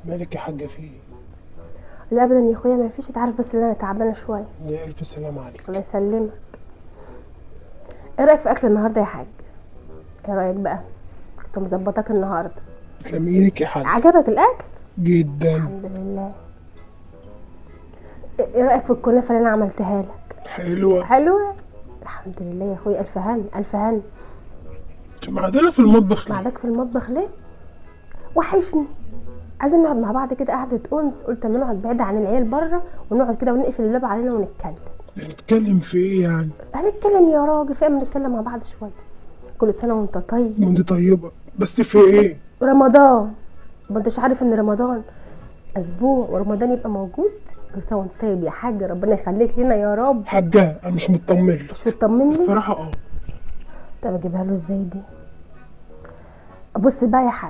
مالك يا حاجه فيه؟ لا ابدا يا اخويا ما فيش، انت عارف بس ان انا تعبانه شويه. يا الف سلامه عليك. الله يسلمك. ايه رايك في اكل النهارده يا حاج؟ ايه رايك بقى؟ كنت مظبطاك النهارده. تسلم ايدك يا حاج. عجبك الاكل؟ جدا. الحمد لله. ايه رايك في الكنافه اللي انا عملتها لك؟ حلوه. حلوه. الحمد لله يا اخويا، الف هن الف هن. انت معدله في المطبخ ليه؟ معدك في المطبخ ليه؟ وحشني. عايزين نقعد مع بعض كده قعده انس، قلت اما نقعد بعيد عن العيال بره ونقعد كده ونقفل الباب علينا ونتكلم. نتكلم في ايه يعني؟ هنتكلم يا راجل، في اما نتكلم مع بعض شويه. كل سنه وانت طيب. وانت طيبه، بس في ايه؟ رمضان. ما انتش عارف ان رمضان اسبوع ورمضان يبقى موجود؟ كل سنه وانت طيب يا حاج، ربنا يخليك لنا يا رب. حاجه انا مش مطمن لك مش مطمن لي؟ الصراحه. طب اجيبها له ازاي دي؟ بص بقى يا حاج،